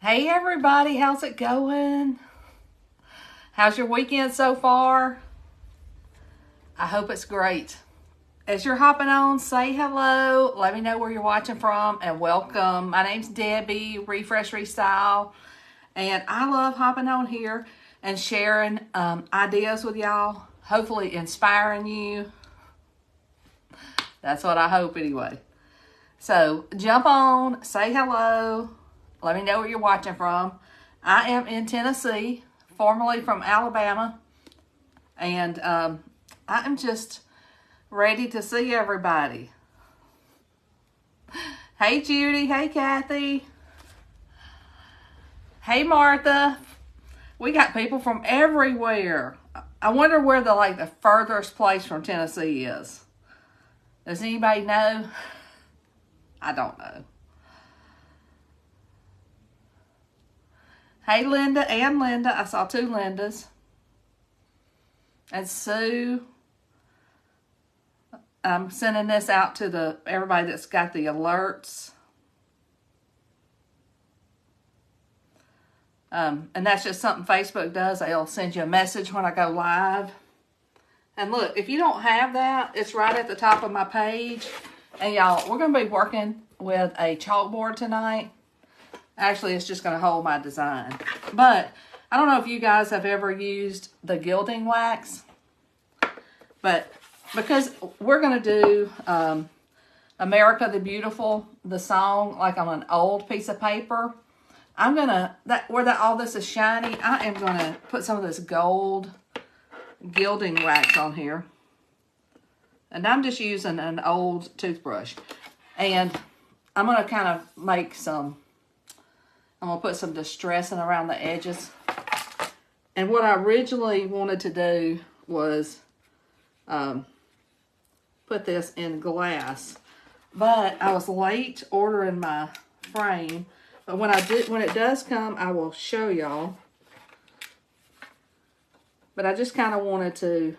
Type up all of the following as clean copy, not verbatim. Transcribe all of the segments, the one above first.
Hey everybody, how's it going? How's your weekend so far? I hope it's great. As you're hopping on, say hello, let me know where you're watching from, and welcome. My name's Debbie, Refresh Restyle, and I love hopping on here and sharing ideas with y'all, hopefully inspiring you. That's what I hope anyway. So jump on, say hello, let me know where you're watching from. I am in Tennessee, formerly from Alabama, and I am just ready to see everybody. Hey Judy, hey Kathy, hey Martha. We got people from everywhere. I wonder where the furthest place from Tennessee is. Does anybody know? I don't know. Hey Linda and Linda. I saw two Lindas. And Sue. I'm sending this out to everybody that's got the alerts. And that's just something Facebook does. They'll send you a message when I go live. And look, if you don't have that, it's right at the top of my page. And y'all, we're going to be working with a chalkboard tonight. Actually, it's just going to hold my design. But I don't know if you guys have ever used the gilding wax. But because we're going to do America the Beautiful, the song, like on an old piece of paper, I'm going to, all this is shiny, I am going to put some of this gold gilding wax on here. And I'm just using an old toothbrush. And I'm going to kind of make some, I'm going to put some distressing around the edges. And what I originally wanted to do was put this in glass. But I was late ordering my frame. But when it does come, I will show y'all. But I just kind of wanted to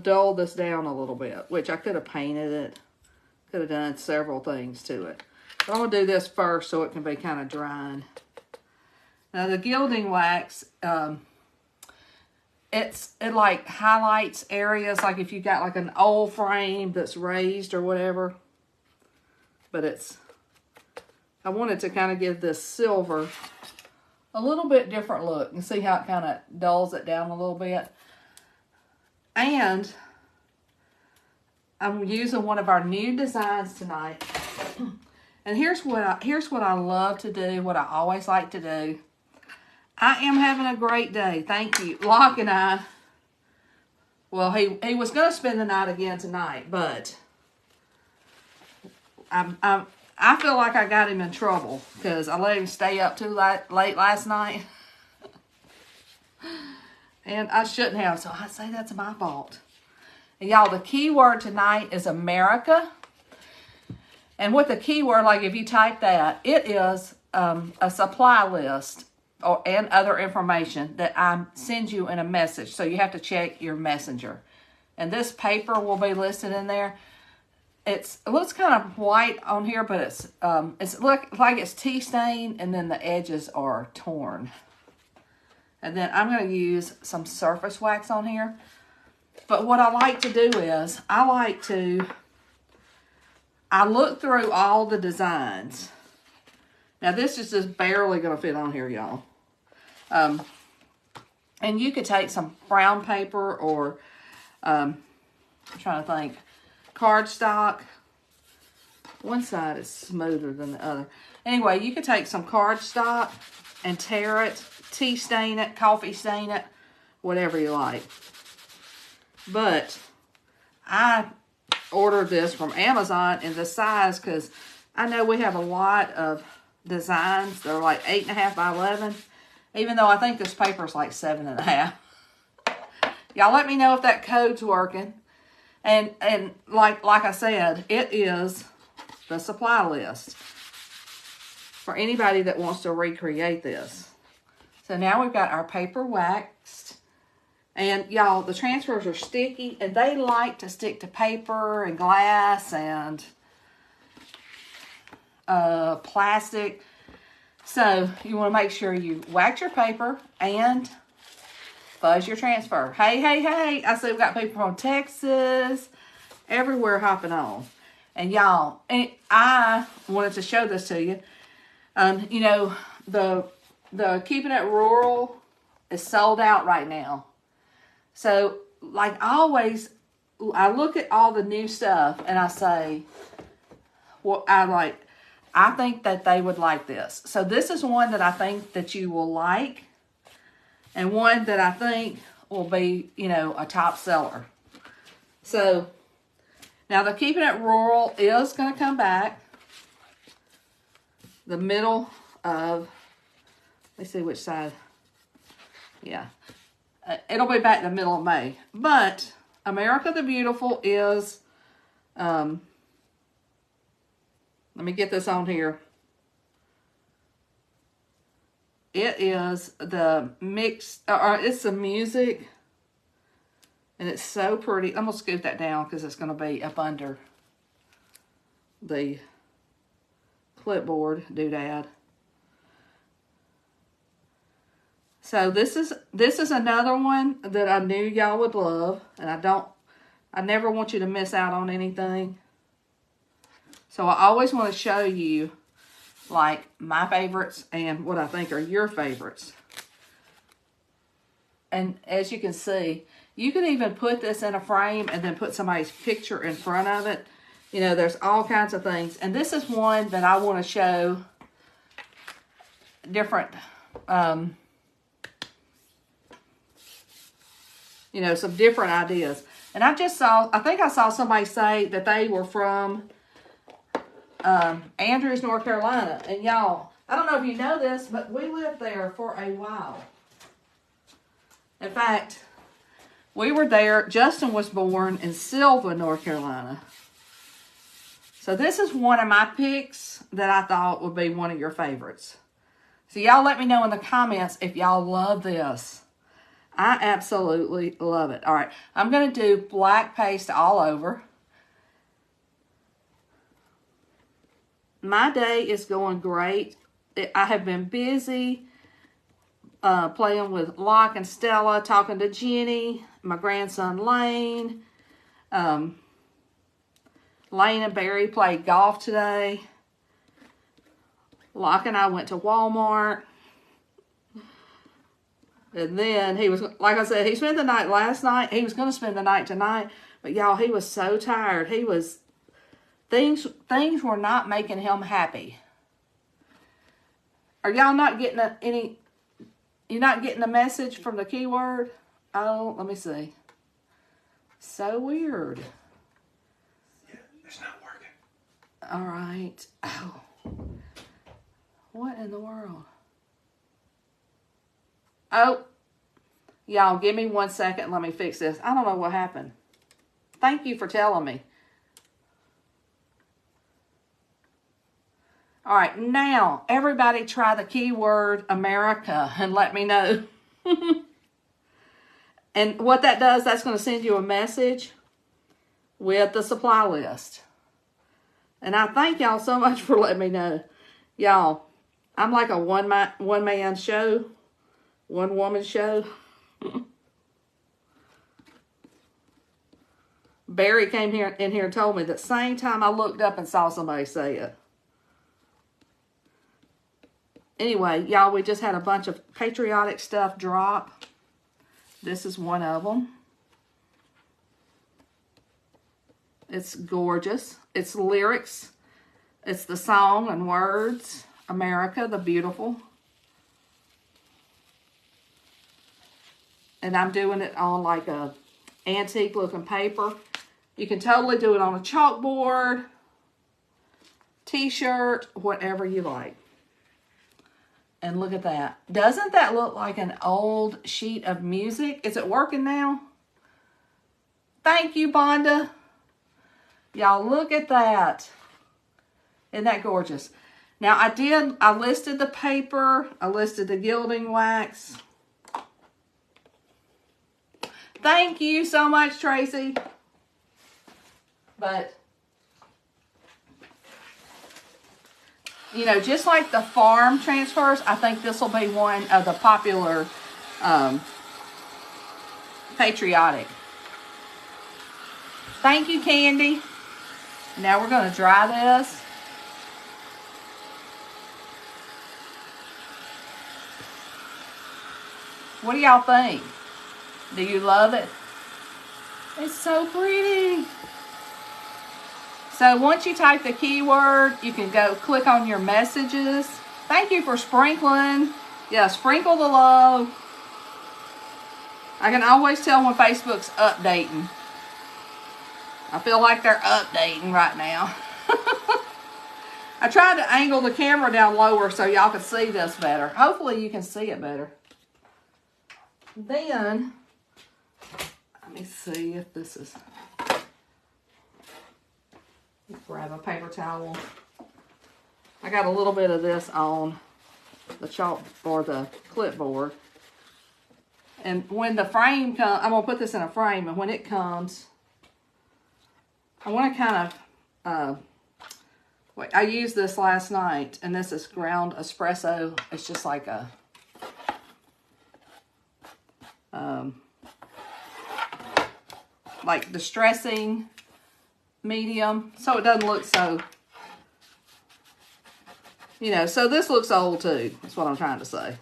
dull this down a little bit, which I could have painted it. Could have done several things to it. But I'm going to do this first so it can be kind of drying. Now the gilding wax, it like highlights areas, like if you got like an old frame that's raised or whatever. But I wanted to kind of give this silver a little bit different look. And see how it kind of dulls it down a little bit. And I'm using one of our new designs tonight. And here's what I love to do, what I always like to do. I am having a great day. Thank you. Locke and I, well, he was going to spend the night again tonight, but I feel like I got him in trouble because I let him stay up too late last night. And I shouldn't have, so I say that's my fault. And y'all, the keyword tonight is America. And with the keyword, like if you type that, it is a supply list and other information that I send you in a message. So you have to check your messenger. And this paper will be listed in there. It looks kind of white on here, but it's like it's tea stained, and then the edges are torn. And then I'm going to use some surface wax on here. But what I like to do is, I look through all the designs. Now this is just barely going to fit on here, y'all. And you could take some brown paper or, I'm trying to think, cardstock. One side is smoother than the other. Anyway, you could take some cardstock and tear it, tea stain it, coffee stain it, whatever you like. But I ordered this from Amazon in this size because I know we have a lot of designs. They're like 8.5 by 11. Even though I think this paper is like 7.5. Y'all let me know if that code's working. And like I said, it is the supply list for anybody that wants to recreate this. So now we've got our paper waxed. And y'all, the transfers are sticky, and they like to stick to paper and glass, and plastic. So you want to make sure you wax your paper and fuzz your transfer. Hey, hey, hey. I see we've got people from Texas, everywhere hopping on. And y'all, I wanted to show this to you. You know, the Keeping It Rural is sold out right now. So, like always, I look at all the new stuff and I say, well, I think that they would like this. So this is one that I think that you will like, and one that I think will be, you know, a top seller. So now the Keeping It Rural is going to come back the middle of, let's see which side. Yeah. It'll be back in the middle of May. But America the Beautiful is, let me get this on here. It is the mix, it's the music. And it's so pretty. I'm going to scoot that down because it's going to be up under the clipboard doodad. So this is another one that I knew y'all would love. And I never want you to miss out on anything. So I always want to show you like my favorites and what I think are your favorites. And as you can see, you can even put this in a frame and then put somebody's picture in front of it. You know, there's all kinds of things. And this is one that I want to show different, you know, some different ideas. And I think I saw somebody say that they were from Andrews, North Carolina. And y'all, I don't know if you know this, but we lived there for a while. In fact, we were there. Justin was born in Sylva, North Carolina. So this is one of my picks that I thought would be one of your favorites. So y'all let me know in the comments if y'all love this. I absolutely love it. All right, I'm going to do black paste all over. My day is going great. I have been busy playing with Locke and Stella, talking to Jenny, my grandson Lane. Lane and Barry played golf today. Locke and I went to Walmart. And then he was, like I said, he spent the night last night. He was going to spend the night tonight. But y'all, he was so tired. He was, things were not making him happy. Are y'all not getting you're not getting a message from the keyword? Oh, let me see. So weird. Yeah, it's not working. All right. Oh. What in the world? Oh. Y'all, give me 1 second. Let me fix this. I don't know what happened. Thank you for telling me. All right, now, everybody try the keyword America and let me know. And what that does, that's going to send you a message with the supply list. And I thank y'all so much for letting me know. Y'all, I'm like a one-man show, one-woman show. Barry came in here and told me that same time I looked up and saw somebody say it. Anyway, y'all, we just had a bunch of patriotic stuff drop. This is one of them. It's gorgeous. It's lyrics. It's the song and words. America the Beautiful. And I'm doing it on like a antique looking paper. You can totally do it on a chalkboard, t-shirt, whatever you like. And look at that. Doesn't that look like an old sheet of music? Is it working now? Thank you, Bonda. Y'all, look at that. Isn't that gorgeous? Now, I listed the paper. I listed the gilding wax. Thank you so much, Tracy. But you know, just like the farm transfers, I think this will be one of the popular patriotic. Thank you, Candy. Now we're going to dry this. What do y'all think? Do you love it? It's so pretty. So once you type the keyword, you can go click on your messages. Thank you for sprinkling. Yeah, sprinkle the love. I can always tell when Facebook's updating. I feel like they're updating right now. I tried to angle the camera down lower so y'all could see this better. Hopefully you can see it better. Then, let me see if this is... Grab a paper towel. I got a little bit of this on the chalk or the clipboard. And when the frame comes, I'm going to put this in a frame, and when it comes, I want to kind of, wait, I used this last night, and this is ground espresso. It's just like a, like distressing medium, so it doesn't look so, you know, so this looks old too. That's what I'm trying to say.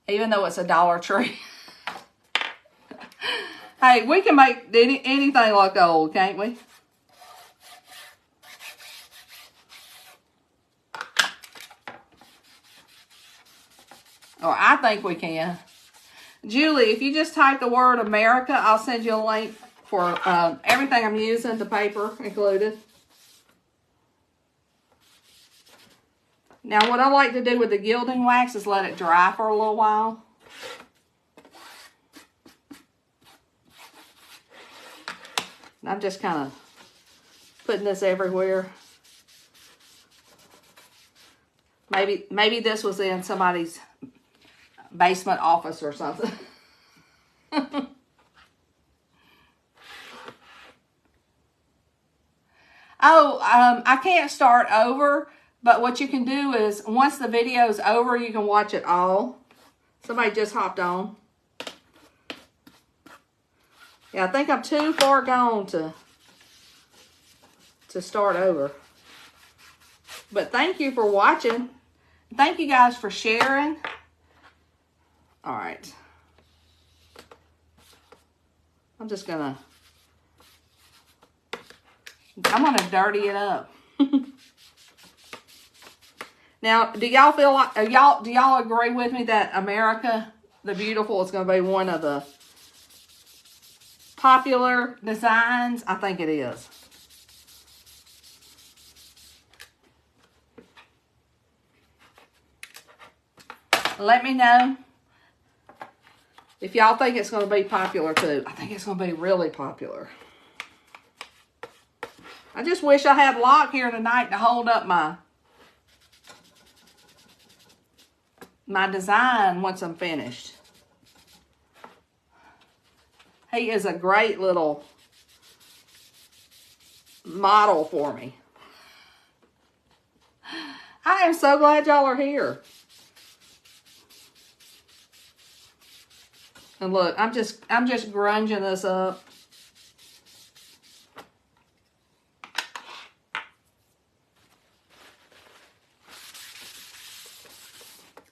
Even though it's a Dollar Tree. Hey, we can make anything look old, can't we? Or I think we can. Julie, if you just type the word America, I'll send you a link for everything I'm using, the paper included. Now, what I like to do with the gilding wax is let it dry for a little while. And I'm just kind of putting this everywhere. Maybe this was in somebody's basement office or something. I can't start over, but what you can do is once the video is over, you can watch it all. Somebody just hopped on. Yeah, I think I'm too far gone to start over. But thank you for watching. Thank you guys for sharing. All right. I'm gonna dirty it up. Now, do y'all feel like, do y'all agree with me that America the Beautiful is going to be one of the popular designs? I think it is. Let me know if y'all think it's going to be popular too. I think it's going to be really popular. I just wish I had Locke here tonight to hold up my design once I'm finished. He is a great little model for me. I am so glad y'all are here. And look, I'm just grunging this up.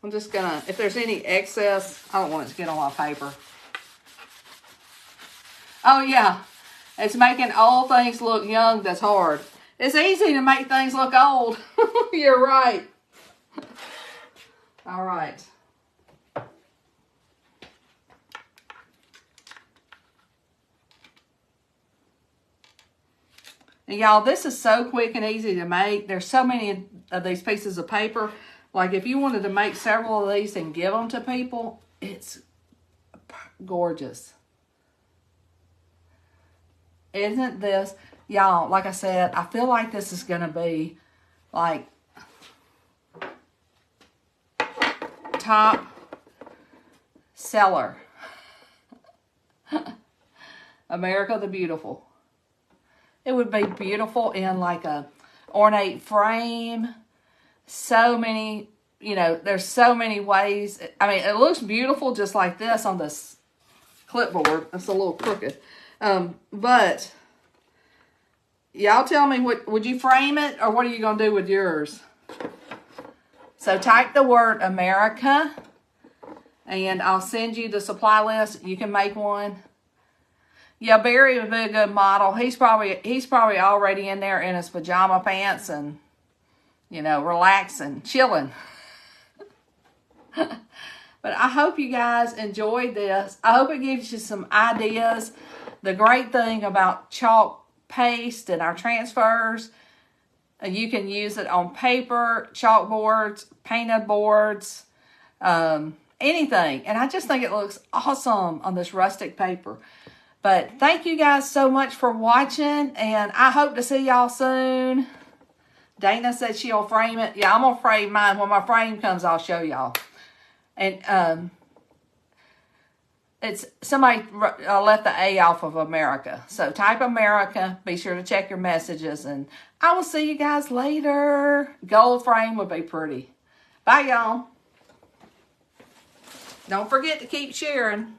I'm just gonna, if there's any excess, I don't want it to get on my paper. Oh yeah, it's making old things look young that's hard. It's easy to make things look old. You're right. All right. And y'all, this is so quick and easy to make. There's so many of these pieces of paper. Like if you wanted to make several of these and give them to people, it's gorgeous. Isn't this, y'all, like I said, I feel like this is going to be like top seller. America the Beautiful. It would be beautiful in like a ornate frame. So many, you know, there's so many ways. I mean, it looks beautiful just like this on this clipboard. It's a little crooked. But y'all tell me, would you frame it, or what are you going to do with yours? So type the word America, and I'll send you the supply list. You can make one. Yeah, Barry would be a good model. He's probably already in there in his pajama pants and, you know, relaxing, chilling. But I hope you guys enjoyed this. I hope it gives you some ideas. The great thing about chalk paste and our transfers, you can use it on paper, chalkboards, painted boards, anything. And I just think it looks awesome on this rustic paper. But thank you guys so much for watching, and I hope to see y'all soon. Dana said she'll frame it. Yeah, I'm going to frame mine. When my frame comes, I'll show y'all. And it's somebody left the A off of America. So type America. Be sure to check your messages, and I will see you guys later. Gold frame would be pretty. Bye, y'all. Don't forget to keep sharing.